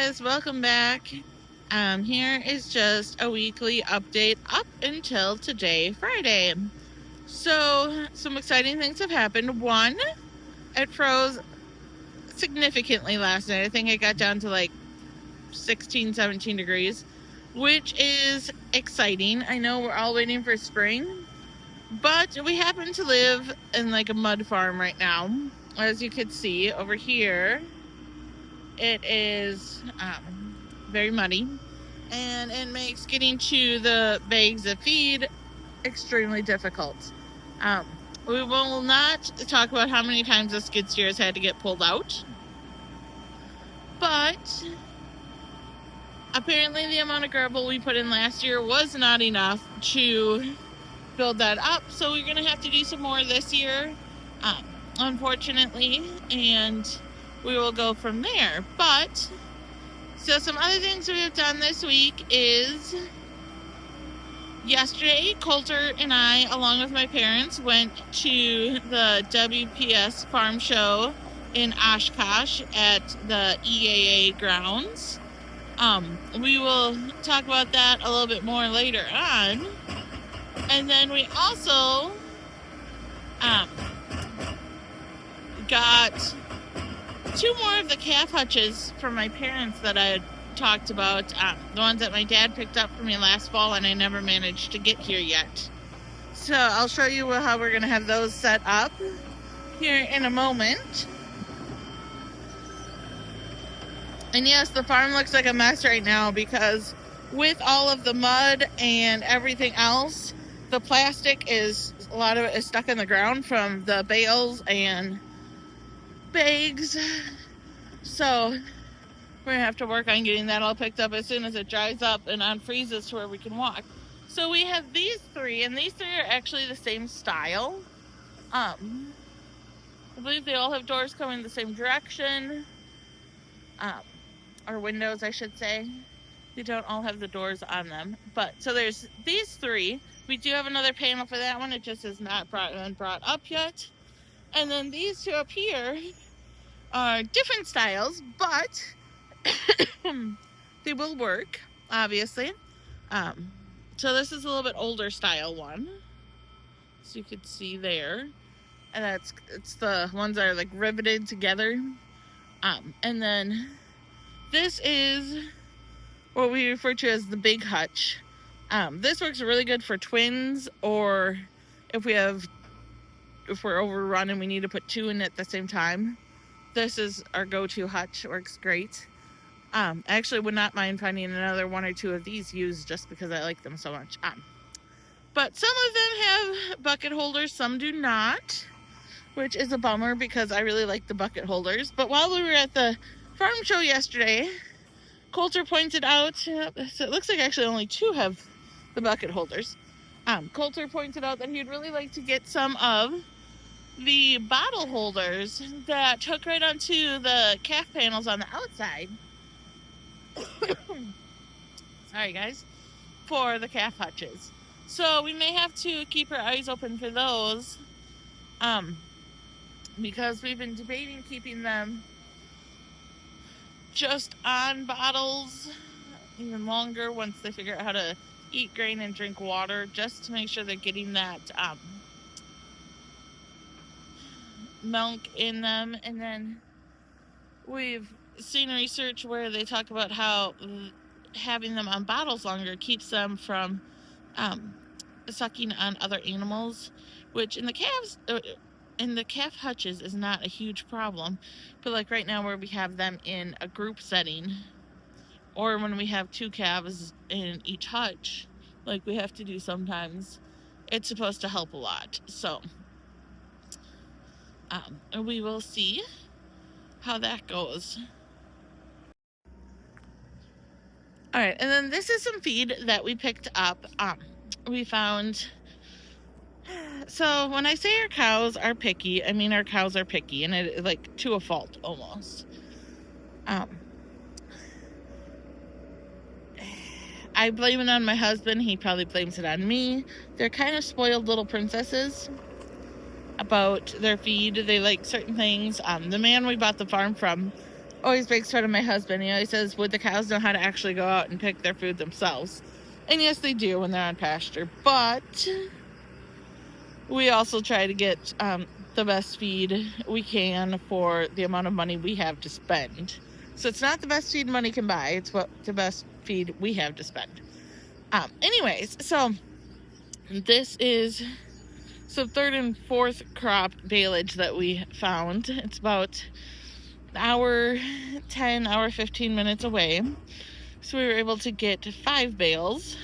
guys, welcome back. Here is just a weekly update up until today, Friday. So, some exciting things have happened. One, it froze significantly last night. I think it got down to like 16, 17 degrees, which is exciting. I know we're all waiting for spring, but we happen to live in like a mud farm right now. As you can see over here, it is very muddy, and it makes getting to the bags of feed extremely difficult. We will not talk about how many times the skid steer has had to get pulled out, but apparently the amount of gravel we put in last year was not enough to build that up, so we're going to have to do some more this year, unfortunately, and we will go from there. But so some other things we have done this week is yesterday, Coulter and I, along with my parents, went to the WPS Farm Show in Oshkosh at the EAA grounds. We will talk about that a little bit more later on. And then we also got 2 more of the calf hutches from my parents that I had talked about, the ones that my dad picked up for me last fall and I never managed to get here yet. So I'll show you how we're going to have those set up here in a moment. And yes, the farm looks like a mess right now because with all of the mud and everything else, the plastic is, a lot of it is stuck in the ground from the bales and bags. So we're going to have to work on getting that all picked up as soon as it dries up and unfreezes to where we can walk. So we have these 3, and these 3 are actually the same style. I believe they all have doors coming the same direction. Or windows, I should say. They don't all have the doors on them. But so there's these 3. We do have another panel for that one. It just is not brought up yet. And then these 2 up here are different styles, but they will work, obviously. So this is a little bit older style one. So you can see there. And it's the ones that are like riveted together. And then this is what we refer to as the big hutch. This works really good for twins, or if we're overrun and we need to put 2 in at the same time. This is our go-to hutch. Works great. I actually would not mind finding another 1 or 2 of these used just because I like them so much. But some of them have bucket holders, some do not, which is a bummer because I really like the bucket holders. But while we were at the farm show yesterday, Coulter pointed out, so it looks like actually only 2 have the bucket holders. Coulter pointed out that he'd really like to get some of the bottle holders that hook right onto the calf panels on the outside. Sorry guys, for the calf hutches. So we may have to keep our eyes open for those, because we've been debating keeping them just on bottles even longer once they figure out how to eat grain and drink water, just to make sure they're getting that milk in them. And then we've seen research where they talk about how having them on bottles longer keeps them from sucking on other animals, which in the calf hutches is not a huge problem. But like right now where we have them in a group setting, or when we have 2 calves in each hutch, like we have to do sometimes, it's supposed to help a lot. So we will see how that goes. Alright, and then this is some feed that we picked up. We found, so when I say our cows are picky, I mean our cows are picky, and it like to a fault almost. I blame it on my husband. He probably blames it on me. They're kind of spoiled little princesses about their feed. They like certain things. The man we bought the farm from always makes fun of my husband. He always says, would the cows know how to actually go out and pick their food themselves? And yes, they do when they're on pasture, but we also try to get the best feed we can for the amount of money we have to spend. So it's not the best feed money can buy, it's what the best feed we have to spend. Anyways, so this is some third and fourth crop baleage that we found. It's about hour 10, hour 15 minutes away. So we were able to get 5 bales.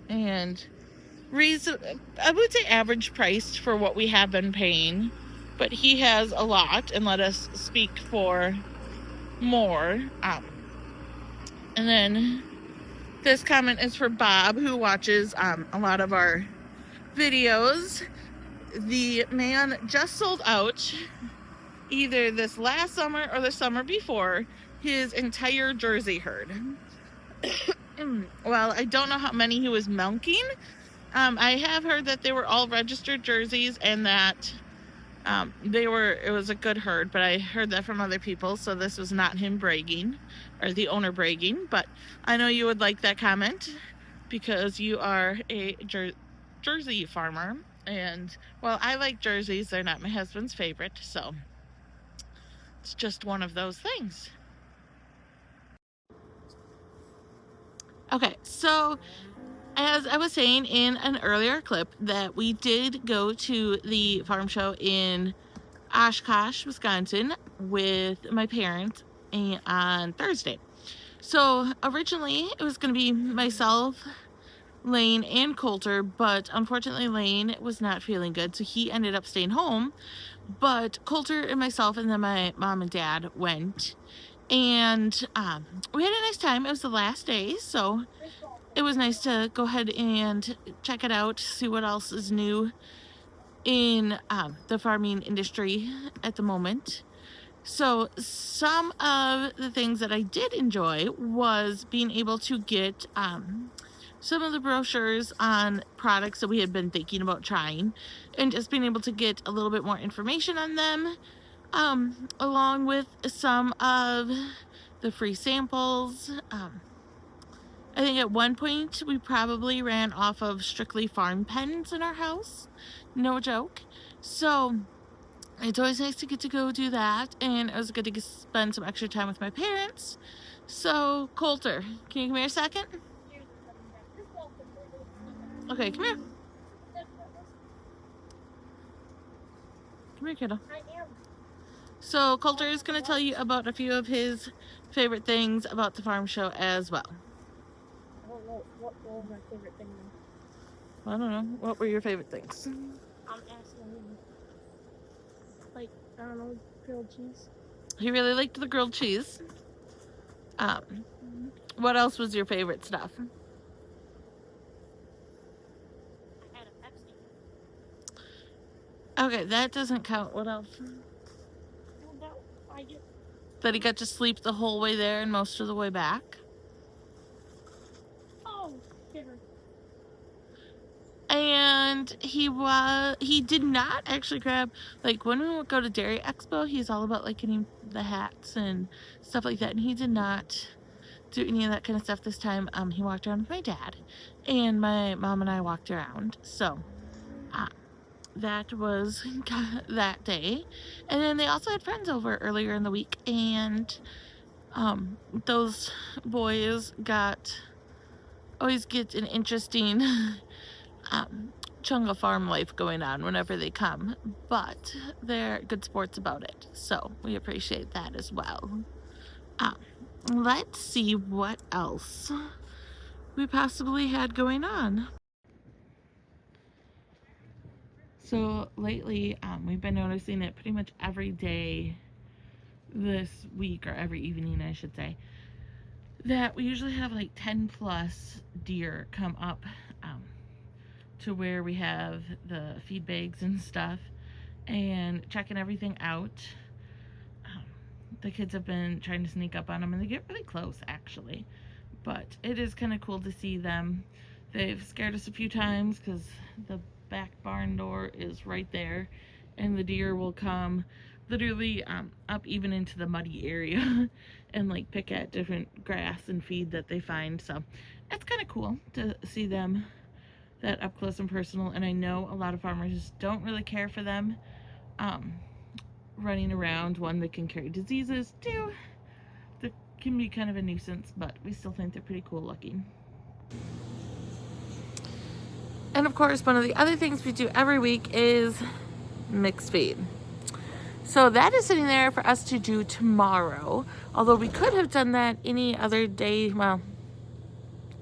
And I would say average priced for what we have been paying. But he has a lot and let us speak for more. And then this comment is for Bob, who watches a lot of our videos. The man just sold out, either this last summer or the summer before, his entire Jersey herd. Well, I don't know how many he was milking. I have heard that they were all registered Jerseys and that it was a good herd, but I heard that from other people, so this was not him bragging, or the owner bragging, but I know you would like that comment because you are a Jersey farmer, and, well, I like Jerseys. They're not my husband's favorite, so it's just one of those things. Okay, so as I was saying in an earlier clip, that we did go to the farm show in Oshkosh, Wisconsin with my parents on Thursday. So originally it was going to be myself, Lane, and Coulter, but unfortunately Lane was not feeling good, so he ended up staying home. But Coulter and myself and then my mom and dad went, and we had a nice time. It was the last day, so it was nice to go ahead and check it out, see what else is new in the farming industry at the moment. So some of the things that I did enjoy was being able to get some of the brochures on products that we had been thinking about trying, and just being able to get a little bit more information on them, along with some of the free samples. I think at one point we probably ran off of strictly farm pens in our house. No joke. So it's always nice to get to go do that, and it was good to spend some extra time with my parents. So, Coulter, can you come here a second? Okay, come here. Come here, kiddo. I am. So, Coulter is going to tell you about a few of his favorite things about the farm show as well. I don't know what were my favorite things. I don't know. What were your favorite things? I'm asking him. Like, I don't know, grilled cheese. He really liked the grilled cheese. What else was your favorite stuff? I had a Pepsi. Okay, that doesn't count. What else? Well, no, I just... That he got to sleep the whole way there and most of the way back. Oh, shiver. And he did not actually grab, like, when we would go to Dairy Expo, he's all about, like, getting the hats and stuff like that, and he did not do any of that kind of stuff this time. He walked around with my dad, and my mom and I walked around. So that was that day. And then they also had friends over earlier in the week, and those boys always get an interesting chunk of farm life going on whenever they come, but they're good sports about it, so we appreciate that as well. Let's see what else we possibly had going on. So lately, we've been noticing it pretty much every day this week, or every evening I should say, that we usually have like 10 plus deer come up to where we have the feed bags and stuff, and checking everything out. The kids have been trying to sneak up on them, and they get really close actually, but it is kind of cool to see them. They've scared us a few times because the back barn door is right there, and the deer will come literally up even into the muddy area and like pick at different grass and feed that they find. So it's kind of cool to see them that up close and personal. And I know a lot of farmers don't really care for them um, running around. One, they can carry diseases. Two, they can be kind of a nuisance, but we still think they're pretty cool looking. And of course, one of the other things we do every week is mixed feed. So that is sitting there for us to do tomorrow. Although we could have done that any other day, well,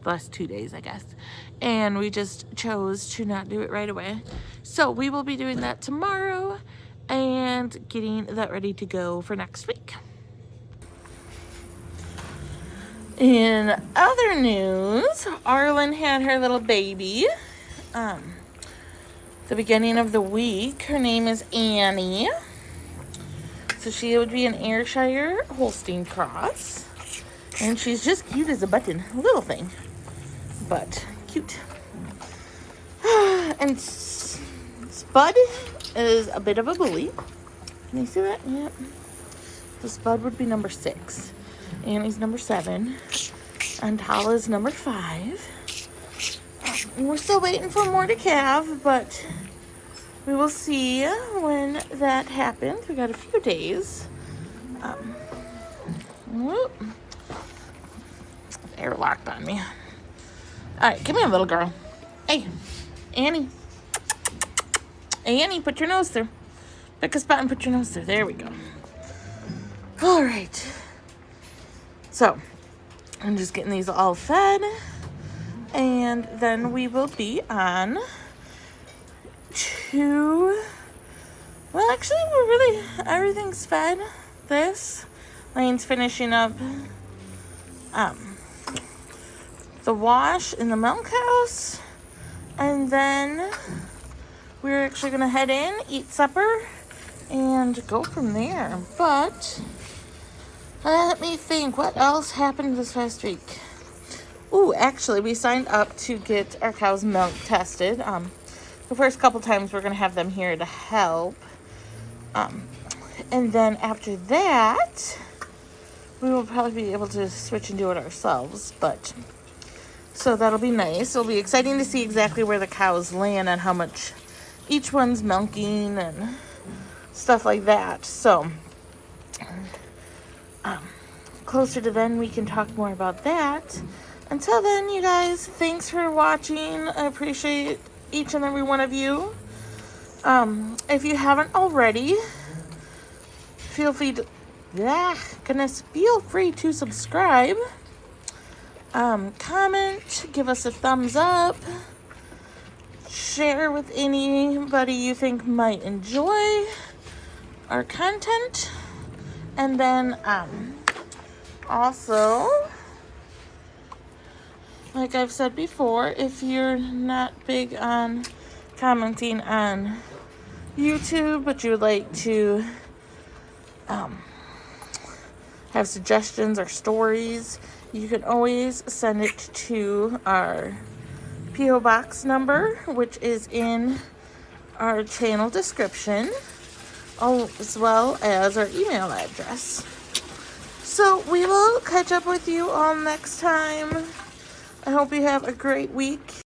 the last 2 days, I guess. And we just chose to not do it right away. So we will be doing that tomorrow and getting that ready to go for next week. In other news, Arlen had her little baby. The beginning of the week. Her name is Annie. So she would be an Ayrshire Holstein cross. And she's just cute as a button. Little thing. But cute. And Spud is a bit of a bully. Can you see that? Yep. So Spud would be number 6. Annie's number 7. And Tala's number 5. And we're still waiting for more to calve, but we will see when that happens. We got a few days. Whoop. Air locked on me. All right, come here, little girl. Hey, Annie. Hey, Annie, put your nose through. Pick a spot and put your nose through. There we go. All right. So, I'm just getting these all fed. And then we will be on to... Well, actually, everything's fed. Lane's finishing up the wash in the milk house. And then we're actually going to head in, eat supper, and go from there. But let me think, what else happened this past week? Ooh, actually, we signed up to get our cow's milk tested. The first couple times we're going to have them here to help. And then after that, we will probably be able to switch and do it ourselves. But so that'll be nice. It'll be exciting to see exactly where the cows land and how much each one's milking and stuff like that. So closer to then, we can talk more about that. Until then, you guys, thanks for watching. I appreciate each and every one of you. If you haven't already, feel free to subscribe, comment, give us a thumbs up, share with anybody you think might enjoy our content, and then also, like I've said before, if you're not big on commenting on YouTube, but you would like to have suggestions or stories, you can always send it to our P.O. Box number, which is in our channel description, as well as our email address. So we will catch up with you all next time. I hope you have a great week.